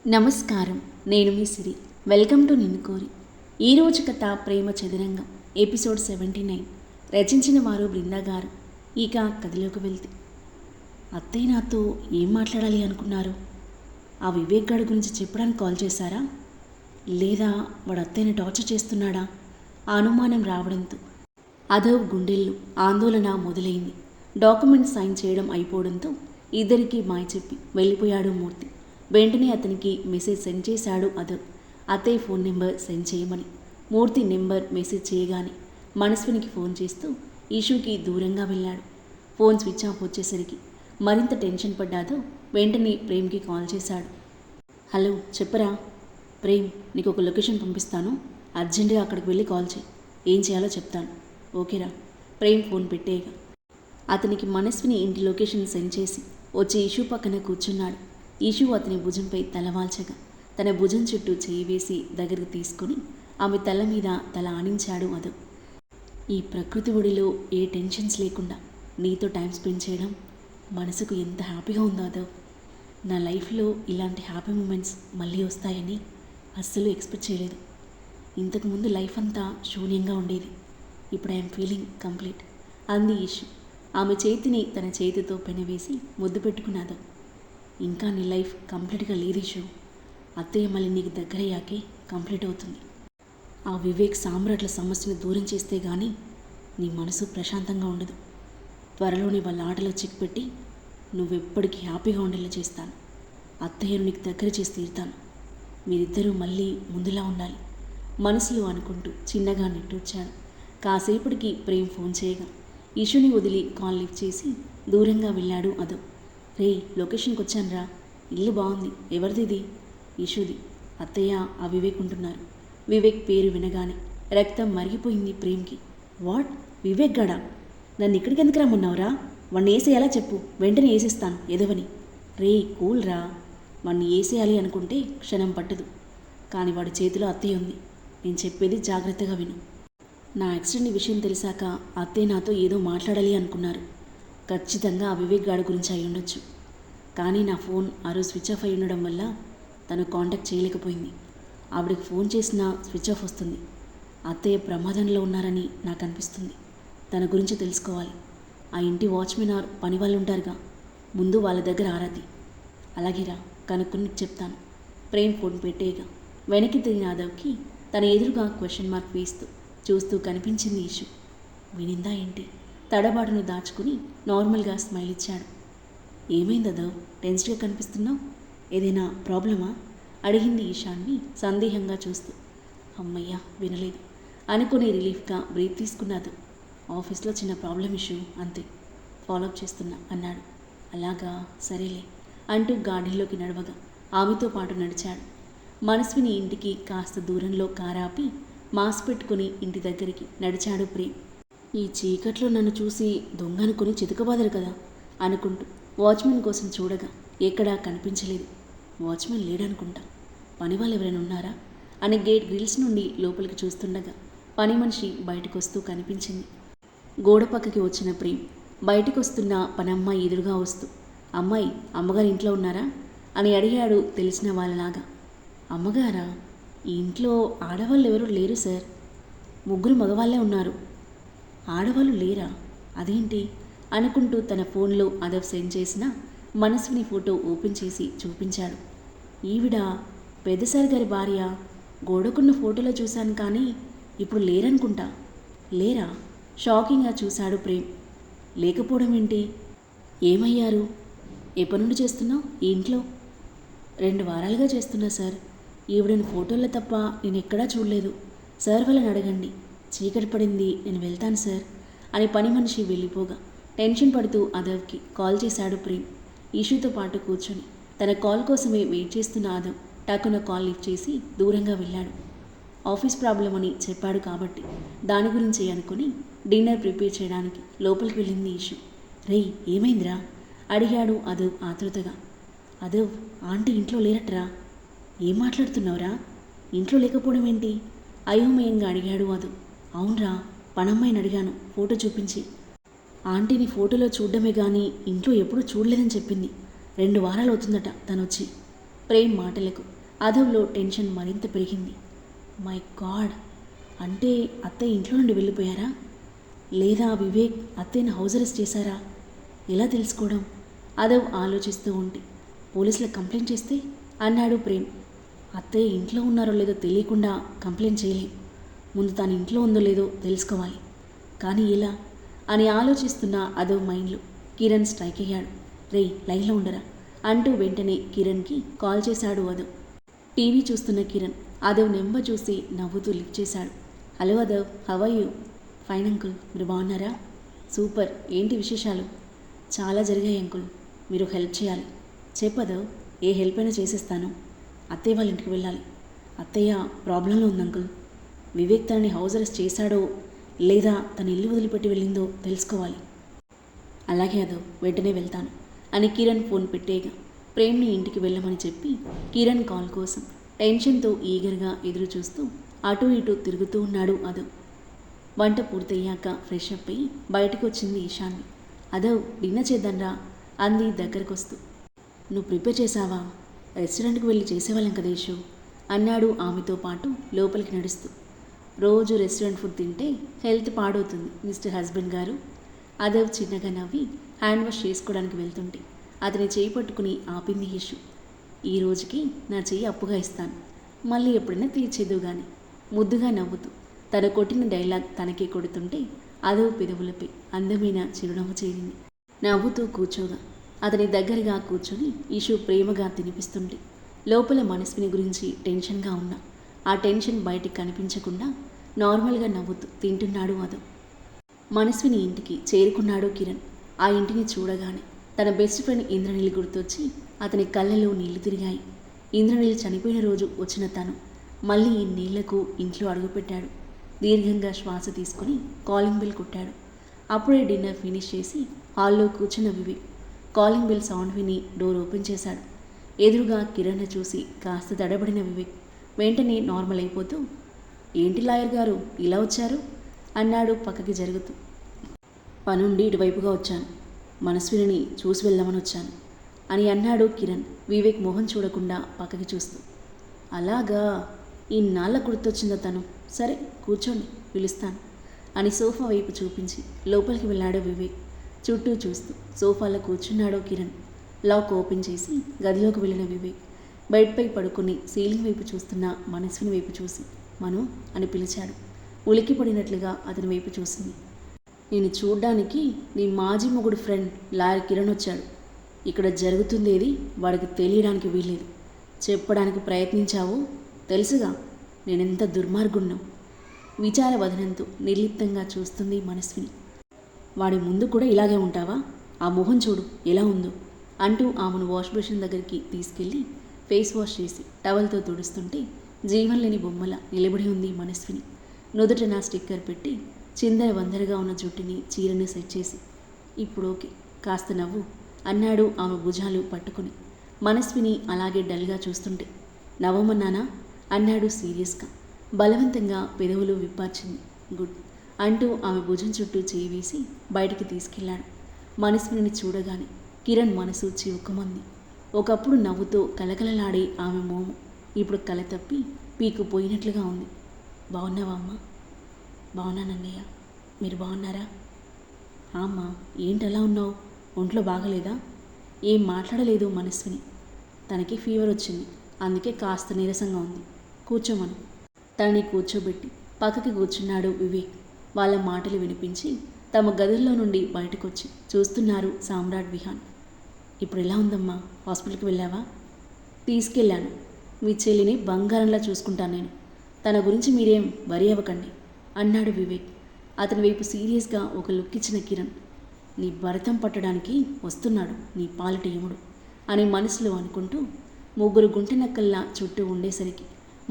నమస్కారం. నేను మీ సిరి. Welcome to నిన్ను కోరి. ఈరోజు కథ ప్రేమ చదురంగం ఎపిసోడ్ 79. రచించిన వారు బృందా గారు. ఇక కథలోకి వెళ్తే, అత్తయ్య నాతో ఏం మాట్లాడాలి అనుకున్నారు? ఆ వివేక్ గాడి గురించి చెప్పడానికి కాల్ చేశారా? లేదా వాడు అత్తయ్యని టార్చర్ చేస్తున్నాడా? ఆ అనుమానం రావడంతో అదవ్ గుండెల్లో ఆందోళన మొదలైంది. డాక్యుమెంట్ సైన్ చేయడం అయిపోవడంతో ఇద్దరికీ మాయ చెప్పి వెళ్ళిపోయాడు మూర్తి. వెంటనే అతనికి మెసేజ్ సెండ్ చేశాడు అదవ్, అత్తయ్య ఫోన్ నెంబర్ సెండ్ చేయమని. మూర్తి నెంబర్ మెసేజ్ చేయగానే మనస్వినికి ఫోన్ చేస్తూ ఇష్యూకి దూరంగా వెళ్ళాడు. ఫోన్ స్విచ్ ఆఫ్ వచ్చేసరికి మరింత టెన్షన్ పడ్డాదో వెంటనే ప్రేమ్కి కాల్ చేశాడు. హలో, చెప్పరా? ప్రేమ్, నీకు ఒక లొకేషన్ పంపిస్తాను, అర్జెంటుగా అక్కడికి వెళ్ళి కాల్ చేయి. ఏం చేయాలో చెప్తాను, ఓకేరా? ప్రేమ్ ఫోన్ పెట్టేయగా అతనికి మనస్విని ఇంటి లొకేషన్ సెండ్ చేసి వచ్చి ఇష్యూ పక్కన కూర్చున్నాడు. ఇషు అతని భుజంపై తలవాల్చగా తన భుజం చుట్టూ చేయి వేసి దగ్గరికి తీసుకుని ఆమె తల మీద తల ఆనించాడు అదవ్. ఈ ప్రకృతి ఒడిలో ఏ టెన్షన్స్ లేకుండా నీతో టైం స్పెండ్ చేయడం మనసుకు ఎంత హ్యాపీగా ఉందో అదవ్. నా లైఫ్లో ఇలాంటి హ్యాపీ మూమెంట్స్ మళ్ళీ వస్తాయని అస్సలు ఎక్స్పెక్ట్ చేయలేదు. ఇంతకుముందు లైఫ్ అంతా శూన్యంగా ఉండేది. ఇప్పుడు ఐఎమ్ ఫీలింగ్ కంప్లీట్ అంది ఇషు. ఆమె చేతిని తన చేతితో పెనవేసి ముద్దు పెట్టుకున్నాడు. ఇంకా నీ లైఫ్ కంప్లీట్గా లేదు ఇషు. అత్తయ్య మళ్ళీ నీకు దగ్గరయ్యాకే కంప్లీట్ అవుతుంది. ఆ వివేక్ సామ్రాట్ల సమస్యను దూరం చేస్తే కానీ నీ మనసు ప్రశాంతంగా ఉండదు. త్వరలోనే వాళ్ళ ఆటలో చిక్కుపెట్టి నువ్వెప్పటికీ హ్యాపీగా ఉండేలా చేస్తాను. అత్తయ్యను నీకు దగ్గర చేసి తీరుతాను. మీరిద్దరూ మళ్ళీ ముందులా ఉండాలి మనసులో అనుకుంటూ చిన్నగా నిట్టూర్చాడు. కాసేపటికి ప్రేమ్ ఫోన్ చేయగా ఇషుని వదిలి కాల్ లిఫ్ట్ చేసి దూరంగా వెళ్ళాడు అదవ్. రే, లొకేషన్కి వచ్చానురా, ఇల్లు బాగుంది. ఎవరిది ఇది? ఇషుది. అత్తయ్య ఆ వివేక్ ఉంటున్నారు. వివేక్ పేరు వినగానే రక్తం మరిగిపోయింది ప్రేమ్కి. వాట్? వివేక్ గడా? నన్ను ఇక్కడికి ఎందుకు రమ్మన్నావురా? వాడిని వేసేయాలా చెప్పు, వెంటనే వేసేస్తాను ఎదవని. రే, కూల్ రా. వాడిని వేసేయాలి అనుకుంటే క్షణం పట్టదు, కానీ వాడి చేతిలో అత్తయ్య ఉంది. నేను చెప్పేది జాగ్రత్తగా విను. నా యాక్సిడెంట్ విషయం తెలిసాక అత్తయ్య నాతో ఏదో మాట్లాడాలి అనుకున్నారు. ఖచ్చితంగా ఆ వివేక్ గాడి గురించి అయి ఉండొచ్చు. కానీ నా ఫోన్ ఆ రోజు స్విచ్ ఆఫ్ అయి ఉండడం వల్ల తను కాంటాక్ట్ చేయలేకపోయింది. ఆవిడకి ఫోన్ చేసినా స్విచ్ ఆఫ్ వస్తుంది. అత్తయ్య ప్రమాదంలో ఉన్నారని నాకు అనిపిస్తుంది. తన గురించి తెలుసుకోవాలి. ఆ ఇంటి వాచ్మెన్ ఆర్ పని వాళ్ళు ఉంటారుగా, ముందు వాళ్ళ దగ్గర ఆరాతి. అలాగేరా, కనుక్కొని చెప్తాను. ప్రేమ్ ఫోన్ పెట్టేయగా వెనక్కి తిరిగిన ఆదవ్కి తన ఎదురుగా క్వశ్చన్ మార్క్ వేస్తూ చూస్తూ కనిపించింది ఇషు. వినిందా ఏంటి? తడబాటును దాచుకుని నార్మల్గా స్మైల్ ఇచ్చాడు. ఏమైంది అదవ్, టెన్స్డ్గా కనిపిస్తున్నావు? ఏదైనా ప్రాబ్లమా? అడిగింది ఈశాన్ని సందేహంగా చూస్తూ. అమ్మయ్యా, వినలేదు అనుకుని రిలీఫ్గా బ్రీత్ తీసుకున్నాదు. ఆఫీస్లో చిన్న ప్రాబ్లం ఇష్యూ, అంతే, ఫాలోఅప్ చేస్తున్నా అన్నాడు. అలాగా, సరేలే అంటూ గార్డెన్లోకి నడవగా ఆమెతో పాటు నడిచాడు. మనస్విని ఇంటికి కాస్త దూరంలో కారాపి మాస్క్ పెట్టుకుని ఇంటి దగ్గరికి నడిచాడు ప్రేమ్. ఈ చీకట్లో నన్ను చూసి దొంగ అనుకుని చితకబాదరు కదా అనుకుంటూ వాచ్మెన్ కోసం చూడగా ఎక్కడా కనిపించలేదు. వాచ్మెన్ లేడనుకుంటా. పని వాళ్ళు ఎవరైనా ఉన్నారా అని గేట్ గ్రిల్స్ నుండి లోపలికి చూస్తుండగా పని మనిషి బయటకు వస్తూ కనిపించింది. గోడ పక్కకి వచ్చిన ప్రేమ్ బయటకు వస్తున్న పనమ్మాయి ఎదురుగా వస్తూ, అమ్మాయి, అమ్మగారు ఇంట్లో ఉన్నారా అని అడిగాడు తెలిసిన వాళ్ళలాగా. అమ్మగారా? ఈ ఇంట్లో ఆడవాళ్ళు ఎవరూ లేరు సార్, ముగ్గురు మగవాళ్ళే ఉన్నారు. ఆడవాళ్ళు లేరా? అదేంటి అనుకుంటూ తన ఫోన్లో అదవ్ సెండ్ చేసిన మనస్విని ఫోటో ఓపెన్ చేసి చూపించాడు. ఈవిడ పెద్దసారి గారి భార్య. గోడకున్న ఫోటోలో చూశాను కానీ ఇప్పుడు లేరనుకుంటా. లేరా? షాకింగ్గా చూశాడు ప్రేమ్. లేకపోవడం ఏంటి? ఏమయ్యారు? ఎప్పటి నుండి చేస్తున్నావు ఈ ఇంట్లో? 2 వారాలుగా చేస్తున్నా సార్. ఈవిడని ఫోటోల్లో తప్ప నేను ఎక్కడా చూడలేదు. సార్ వాళ్ళని అడగండి. చీకటి పడింది, నేను వెళ్తాను సార్ అని పని మనిషి వెళ్ళిపోగా టెన్షన్ పడుతూ అదవ్కి కాల్ చేశాడు ప్రేమ్. ఇషుతో పాటు కూర్చొని తన కాల్ కోసమే వెయిట్ చేస్తున్న అదవ్ టక్కున కాల్ లిఫ్ట్ చేసి దూరంగా వెళ్ళాడు. ఆఫీస్ ప్రాబ్లం అని చెప్పాడు కాబట్టి దాని గురించి అనుకుని డిన్నర్ ప్రిపేర్ చేయడానికి లోపలికి వెళ్ళింది ఇషు. రే, ఏమైందిరా అడిగాడు అదవ్ ఆతృతగా. అదవ్, ఆంటీ ఇంట్లో లేరట్రా. ఏం మాట్లాడుతున్నావురా? ఇంట్లో లేకపోవడం ఏంటి అయోమయంగా అడిగాడు అదవ్. అవునరా, పనమ్మాయిని అడిగాను ఫోటో చూపించి. ఆంటీని ఫోటోలో చూడడమే కానీ ఇంట్లో ఎప్పుడూ చూడలేదని చెప్పింది. 2 వారాలు అవుతుందట తనొచ్చి. ప్రేమ్ మాటలకు అదవ్లో టెన్షన్ మరింత పెరిగింది. మై గాడ్, అంటే అత్తయ్య ఇంట్లో నుండి వెళ్ళిపోయారా? లేదా వివేక్ అత్తయ్యని హౌస్ అరెస్ట్ చేశారా? ఎలా తెలుసుకోవడం? అదవ్ ఆలోచిస్తూ ఉంటే పోలీసులకు కంప్లైంట్ చేస్తే అన్నాడు ప్రేమ్. అత్తయ్య ఇంట్లో ఉన్నారో లేదో తెలియకుండా కంప్లైంట్ చేయలేం. ముందు తాను ఇంట్లో ఉందో లేదో తెలుసుకోవాలి. కానీ ఎలా అని ఆలోచిస్తున్న అదవ్ మైండ్లో కిరణ్ స్ట్రైక్ అయ్యాడు. రేయ్, లైన్లో ఉండరా అంటూ వెంటనే కిరణ్కి కాల్ చేశాడు అదవ్. టీవీ చూస్తున్న కిరణ్ అదవ్ నెంబర్ చూసి నవ్వుతూ లిఫ్ట్ చేశాడు. Hello Aadhav, how are you? Fine uncle, మీరు బాగున్నారా? సూపర్, ఏంటి విశేషాలు? చాలా జరిగాయి అంకుల్, మీరు హెల్ప్ చేయాలి. చెప్పదవ్, ఏ హెల్ప్ అయినా చేసేస్తాను. అత్తయ్య వాళ్ళ ఇంటికి వెళ్ళాలి. అత్తయ్య ప్రాబ్లంలో ఉంది అంకుల్. వివేక్ తనని హౌస్ అరెస్ట్ చేశాడో లేదా తన ఇల్లు వదిలిపెట్టి వెళ్ళిందో తెలుసుకోవాలి. అలాగే అదవ్, వెంటనే వెళ్తాను అని కిరణ్ ఫోన్ పెట్టేగా ప్రేమ్ని ఇంటికి వెళ్ళమని చెప్పి కిరణ్ కాల్ కోసం టెన్షన్తో ఈగర్గా ఎదురు చూస్తూ అటూ ఇటూ తిరుగుతూ ఉన్నాడు అదవ్. వంట పూర్తయ్యాక ఫ్రెష్ అప్ అయ్యి బయటకు వచ్చింది ఈశాన్వి. అదవ్, డిన్నర్ చేద్దాంరా అంది దగ్గరకొస్తూ. నువ్వు ప్రిపేర్ చేశావా? రెస్టారెంట్కి వెళ్ళి చేసేవాళ్ళం కదా ఇషు అన్నాడు ఆమెతో పాటు లోపలికి నడుస్తూ. రోజు రెస్టారెంట్ ఫుడ్ తింటే హెల్త్ పాడవుతుంది మిస్టర్ హస్బెండ్ గారు. అదవ్ చిన్నగా నవ్వి హ్యాండ్ వాష్ చేసుకోవడానికి వెళ్తుంటే అతని చేయి పట్టుకుని ఆపింది ఇషు. ఈ రోజుకి నా చెయ్యి అప్పుగా ఇస్తాను, మళ్ళీ ఎప్పుడైనా తీర్చేదు గాని ముద్దుగా నవ్వుతూ తన కొట్టిన డైలాగ్ తనకే కొడుతుంటే అదవ్ పెదవులపై అందమైన చిరునవ్వు చేరింది. నవ్వుతూ కూర్చోగా అతని దగ్గరగా కూర్చొని ఇషు ప్రేమగా తినిపిస్తుంటే లోపల మనస్విని గురించి టెన్షన్గా ఉన్నా ఆ టెన్షన్ బయటికి కనిపించకుండా నార్మల్గా నవ్వుతూ తింటున్నాడు అదవ్. మనస్విని ఇంటికి చేరుకున్నాడు కిరణ్. ఆ ఇంటిని చూడగానే తన బెస్ట్ ఫ్రెండ్ ఇంద్రనీల్ గుర్తొచ్చి అతని కళ్ళలో నీళ్లు తిరిగాయి. ఇంద్రనీల్ చనిపోయిన రోజు వచ్చిన తను మళ్ళీ ఈ నీళ్లకు ఇంట్లో అడుగుపెట్టాడు. దీర్ఘంగా శ్వాస తీసుకుని కాలింగ్ బెల్ కొట్టాడు. అప్పుడే డిన్నర్ ఫినిష్ చేసి హాల్లో కూర్చున్న వివేక్ కాలింగ్ బెల్ సౌండ్ విని డోర్ ఓపెన్ చేశాడు. ఎదురుగా కిరణ్ చూసి కాస్త తడబడిన వివేక్ వెంటనే నార్మల్ అయిపోతూ, ఏంటి లాయర్ గారు ఇలా వచ్చారు అన్నాడు పక్కకి జరుగుతూ. పనుండి ఇటువైపుగా వచ్చాను, మనస్విని చూసి వెళ్దామని వచ్చాను అని అన్నాడు కిరణ్ వివేక్ మొహం చూడకుండా పక్కకి చూస్తూ. అలాగా, ఇన్నాళ్ళ గుర్తొచ్చిందో తను. సరే కూర్చోండి, పిలుస్తాను అని సోఫా వైపు చూపించి లోపలికి వెళ్ళాడు వివేక్. చుట్టూ చూస్తూ సోఫాలో కూర్చున్నాడు కిరణ్. లాక్ ఓపెన్ చేసి గదిలోకి వెళ్ళిన వివేక్ బెడ్పై పడుకుని సీలింగ్ వైపు చూస్తున్న మనస్విని వైపు చూసి మను అని పిలిచాడు. ఉలిక్కిపడినట్లుగా అతని వైపు చూసింది. నేను చూడ్డానికి నీ మాజీ మొగుడు ఫ్రెండ్ లాయర్ కిరణ్ వచ్చాడు. ఇక్కడ జరుగుతుందేది వాడికి తెలియడానికి వీల్లేదు. చెప్పడానికి ప్రయత్నించావు, తెలుసుగా నేనెంత దుర్మార్గుణ్ణో. విచార వదనంతో నిర్లిప్తంగా చూస్తుంది మనస్విని. వాడి ముందు కూడా ఇలాగే ఉంటావా? ఆ మొహం చూడు ఎలా ఉందో అంటూ ఆమెను వాష్ బేసిన్ దగ్గరికి తీసుకెళ్ళి ఫేస్ వాష్ చేసి టవల్తో తుడుస్తుంటే జీవం లేని బొమ్మల నిలబడి ఉంది మనస్విని. నుదుట నా స్టిక్కర్ పెట్టి చిందర వందరగా ఉన్న జుట్టుని చీరని సెట్ చేసి, ఇప్పుడు ఓకే, కాస్త నవ్వు అన్నాడు ఆమె భుజాలు పట్టుకుని. మనస్విని అలాగే డల్గా చూస్తుంటే నవ్వమన్నానా అన్నాడు సీరియస్గా. బలవంతంగా పెదవులు విప్పార్చింది. గుడ్ అంటూ ఆమె భుజం చుట్టూ చేయి వేసి బయటికి తీసుకెళ్లాడు. మనస్విని చూడగానే కిరణ్ మనసు చివుక్కుమంది. ఒకప్పుడు నవ్వుతో కలకలలాడే ఆమె మోము ఇప్పుడు కల తప్పి పీకుపోయినట్లుగా ఉంది. బాగున్నావా అమ్మా? బాగున్నానన్నయ్య, మీరు బాగున్నారా? అమ్మా, ఏంటలా ఉన్నావు? ఒంట్లో బాగలేదా? ఏం మాట్లాడలేదు మనస్విని. తనకి ఫీవర్ వచ్చింది, అందుకే కాస్త నీరసంగా ఉంది. కూర్చోమను. తనని కూర్చోబెట్టి పక్కకి కూర్చున్నాడు వివేక్. వాళ్ళ మాటలు వినిపించి తమ గదుల్లో నుండి బయటకొచ్చి చూస్తున్నారు సామ్రాట్ విహాన్. ఇప్పుడు ఎలా ఉందమ్మా? హాస్పిటల్కి వెళ్ళావా? తీసుకెళ్ళాను. మీ చెల్లిని బంగారంలా చూసుకుంటాను నేను. తన గురించి మీరేం వరి అవ్వకండి అన్నాడు వివేక్. అతని వైపు సీరియస్గా ఒక లుక్ ఇచ్చిన కిరణ్, నీ భరతం పట్టడానికి వస్తున్నాడు నీ పాలిటి యముడు అని మనసులో అనుకుంటూ 3 గుంటెనక్కల్లా చుట్టూ ఉండేసరికి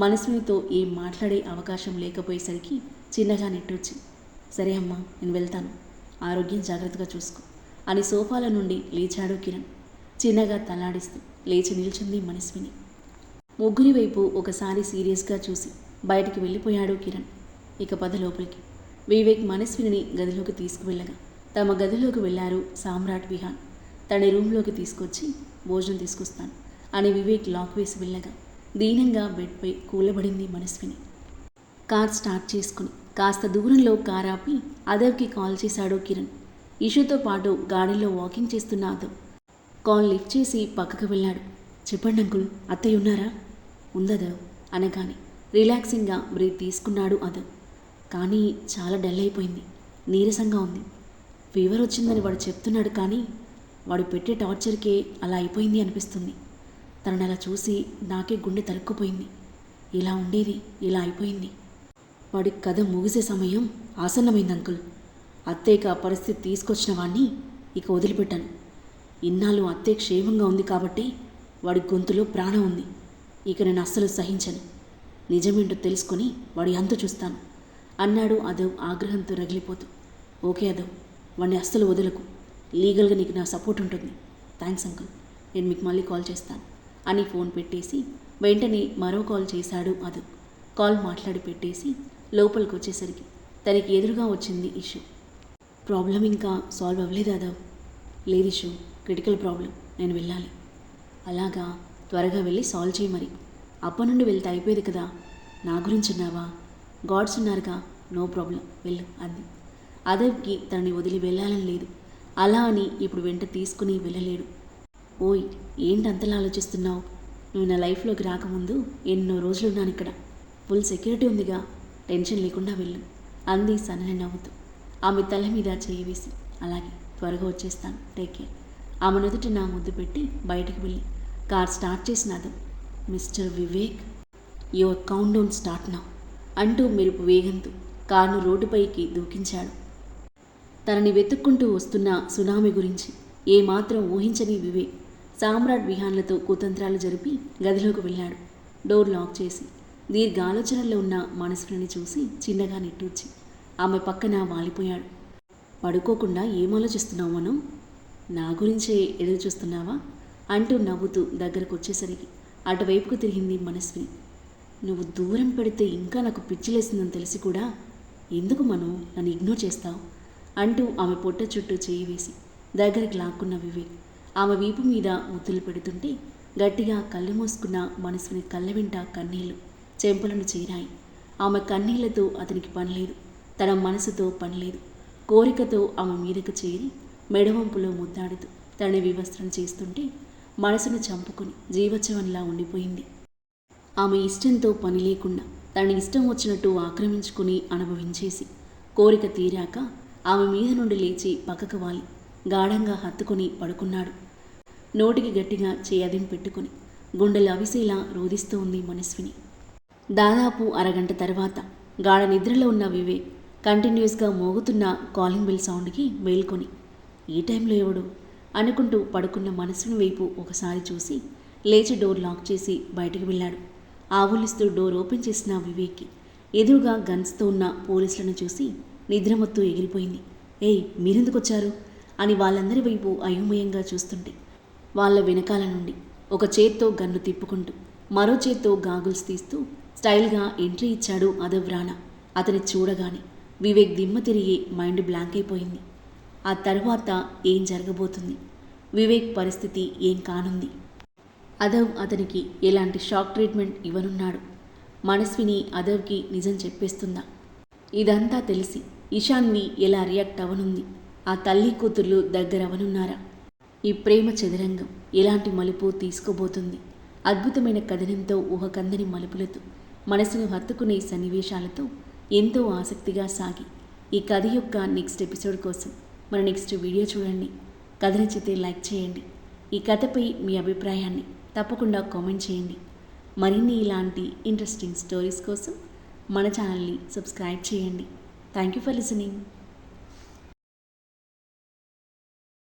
మనస్వినితో ఏం మాట్లాడే అవకాశం లేకపోయేసరికి చిన్నగా నెట్టొచ్చి, సరే అమ్మా, నేను వెళ్తాను, ఆరోగ్యం జాగ్రత్తగా చూసుకో అని సోఫాల నుండి లేచాడు కిరణ్. చిన్నగా తలాడిస్తూ లేచి నిల్చుంది మనస్విని. ముగ్గురి వైపు ఒకసారి సీరియస్గా చూసి బయటికి వెళ్ళిపోయాడు కిరణ్. ఇక పద లోపలికి. వివేక్ మనస్విని గదిలోకి తీసుకువెళ్ళగా తమ గదిలోకి వెళ్ళారు సామ్రాట్ విహాన్. తన రూమ్లోకి తీసుకొచ్చి భోజనం తీసుకొస్తాను అని వివేక్ లాక్ వేసి వెళ్ళగా దీనంగా బెడ్పై కూలబడింది మనస్విని. కార్ స్టార్ట్ చేసుకుని కాస్త దూరంలో కార్ ఆపి అదవ్కి కాల్ చేశాడు కిరణ్. ఇషుతో పాటు గాడిలో వాకింగ్ చేస్తున్న అదవ్ కాల్ లిఫ్ట్ చేసి పక్కకు వెళ్ళాడు. చెప్పండి అంకుల్, అత్తయ్య ఉన్నారా? ఉందదవ్ అనగానే రిలాక్సింగ్గా బ్రీత్ తీసుకున్నాడు అదవ్. కానీ చాలా డల్ అయిపోయింది, నీరసంగా ఉంది. ఫీవర్ వచ్చిందని వాడు చెప్తున్నాడు, కానీ వాడు పెట్టే టార్చర్కే అలా అయిపోయింది అనిపిస్తుంది. తనని అలా చూసి నాకే గుండె తరుక్కుపోయింది. ఇలా ఉండేది ఇలా అయిపోయింది. వాడి కథ ముగిసే సమయం ఆసన్నమైంది అంకుల్. అత్తయ్యకి ఆ పరిస్థితి తీసుకొచ్చిన వాడిని ఇక వదిలిపెట్టాను. ఇన్నాళ్ళు అత్తయ్య క్షేమంగా ఉంది కాబట్టి వాడి గొంతులో ప్రాణం ఉంది. ఇక నేను అస్సలు సహించను. నిజమేంటో తెలుసుకొని వాడి అంత చూస్తాను అన్నాడు అదవ్ ఆగ్రహంతో రగిలిపోతూ. ఓకే అదవ్, వాడిని అస్సలు వదలకు. లీగల్గా నీకు నా సపోర్ట్ ఉంటుంది. థ్యాంక్స్ అంకుల్, నేను మీకు మళ్ళీ కాల్ చేస్తాను అని ఫోన్ పెట్టేసి వెంటనే మరో కాల్ చేశాడు అదవ్. కాల్ మాట్లాడి పెట్టేసి లోపలికి వచ్చేసరికి తనకి ఎదురుగా వచ్చింది ఇషు. ప్రాబ్లం ఇంకా సాల్వ్ అవ్వలేదు అదవ్. లేదు ఇషు, క్రిటికల్ ప్రాబ్లం, నేను వెళ్ళాలి. అలాగా, త్వరగా వెళ్ళి సాల్వ్ చేయి. మరి అప్పటి నుండి వెళ్తే అయిపోయేది కదా. నా గురించి ఉన్నావా? గాడ్స్ ఉన్నారుగా, నో ప్రాబ్లం, వెళ్ళు అంది. అదవ్కి తనని వదిలి వెళ్ళాలని లేదు. అలా అని ఇప్పుడు వెంట తీసుకుని వెళ్ళలేడు. ఓయ్, ఏంటి అంతలా ఆలోచిస్తున్నావు? నువ్వు నా లైఫ్లోకి రాకముందు ఎన్నో రోజులున్నాను ఇక్కడ. ఫుల్ సెక్యూరిటీ ఉందిగా, టెన్షన్ లేకుండా వెళ్ళు అంది సన్నని నవ్వుతూ. ఆమె తల మీద చేయి వేసి, అలాగే, త్వరగా వచ్చేస్తాను, టేక్ కేర్. ఆమె నుదుటి నా ముద్దు పెట్టి బయటికి వెళ్ళి కార్ స్టార్ట్ చేసినాదు. Mister Vivek, your countdown start now అంటూ మెరుపు వేగంతో కారును రోడ్డుపైకి దూకించాడు. తనని వెతుక్కుంటూ వస్తున్న సునామీ గురించి ఏమాత్రం ఊహించని వివేక్ సామ్రాట్ విహాన్లతో కుతంత్రాలు జరిపి గదిలోకి వెళ్ళాడు. డోర్ లాక్ చేసి దీర్ఘ ఆలోచనల్లో ఉన్న మనస్విని చూసి చిన్నగా నిట్టూర్చి ఆమె పక్కన వాలిపోయాడు. పడుకోకుండా ఏం ఆలోచిస్తున్నావు మను? నా గురించే ఎదురు చూస్తున్నావా అంటూ నవ్వుతూ దగ్గరకు వచ్చేసరికి అటువైపుకు తిరిగింది మనస్విని. నువ్వు దూరం పెడితే ఇంకా నాకు పిచ్చిలేసిందని తెలిసి కూడా ఎందుకు మను నన్ను ఇగ్నోర్ చేస్తావు అంటూ ఆమె పొట్ట చుట్టూ చేయి వేసి దగ్గరికి లాక్కున్న వివేక్ ఆమె వీపు మీద ముద్దులు పెడుతుంటే గట్టిగా కళ్ళు మూసుకున్న మనస్విని కళ్ళ వెంట కన్నీళ్లు చెంపలను చేరాయి. ఆమె కన్నీళ్లతో అతనికి పనిలేదు, తన మనసుతో పనిలేదు. కోరికతో ఆమె మీదకు చేరి మెడవంపులో ముద్దాడుతూ తనని వివస్త్రం చేస్తుంటే మనసును చంపుకుని జీవోత్సవంలా ఉండిపోయింది. ఆమె ఇష్టంతో పని లేకుండా తన ఇష్టం వచ్చినట్టు ఆక్రమించుకుని అనుభవించేసి కోరిక తీరాక ఆమె మీద నుండి లేచి పక్కకు వాలి గాఢంగా హత్తుకొని పడుకున్నాడు. నోటికి గట్టిగా చేయదిం పెట్టుకుని గుండెలు అవిసేలా రోధిస్తూ ఉంది మనస్విని. దాదాపు అరగంట తర్వాత గాఢ నిద్రలో ఉన్న వివేక్ కంటిన్యూస్గా మోగుతున్న కాలింగ్ బెల్ సౌండ్కి మేల్కొని ఈ టైంలో ఎవడు అనుకుంటూ పడుకున్న మనస్విని వైపు ఒకసారి చూసి లేచి డోర్ లాక్ చేసి బయటకు వెళ్ళాడు. ఆవులిస్తూ డోర్ ఓపెన్ చేసిన వివేక్కి ఎదురుగా గన్స్తో ఉన్న పోలీసులను చూసి నిద్రమత్తు ఎగిరిపోయింది. ఏయ్, మీరెందుకు వచ్చారు అని వాళ్ళందరి వైపు అయోమయంగా చూస్తుంటే వాళ్ళ వెనకాల నుండి ఒక చేత్తో గన్ను తిప్పుకుంటూ మరో చేత్తో గాగుల్స్ తీస్తూ స్టైల్గా ఎంట్రీ ఇచ్చాడు అదవ్ రాణా. అతని చూడగానే వివేక్ దిమ్మ తిరిగి మైండ్ బ్లాంక్ అయిపోయింది. ఆ తర్వాత ఏం జరగబోతుంది, వివేక్ పరిస్థితి ఏం కానుంది, అదవ్ అతనికి ఎలాంటి షాక్ ట్రీట్మెంట్ ఇవ్వనున్నాడు, మనస్విని అదవ్కి నిజం చెప్పేస్తుందా? ఇదంతా తెలిసి ఇషాన్వి ఎలా రియాక్ట్ అవనుంది? ఆ తల్లి కూతుర్లు దగ్గరవనున్నారా? ఈ ప్రేమ చదరంగం ఎలాంటి మలుపు తీసుకోబోతుంది? అద్భుతమైన కథనంతో ఊహకందని మలుపులతో మనసును హత్తుకునే సన్నివేశాలతో ఎంతో ఆసక్తిగా సాగి ఈ కథ యొక్క నెక్స్ట్ ఎపిసోడ్ కోసం మన నెక్స్ట్ వీడియో చూడండి. కథ నచ్చితే లైక్ చేయండి. ఈ కథపై మీ అభిప్రాయాన్ని తప్పకుండా కామెంట్ చేయండి. మరిన్ని ఇలాంటి ఇంట్రెస్టింగ్ స్టోరీస్ కోసం మన ఛానల్ని సబ్స్క్రైబ్ చేయండి. Thank you for listening.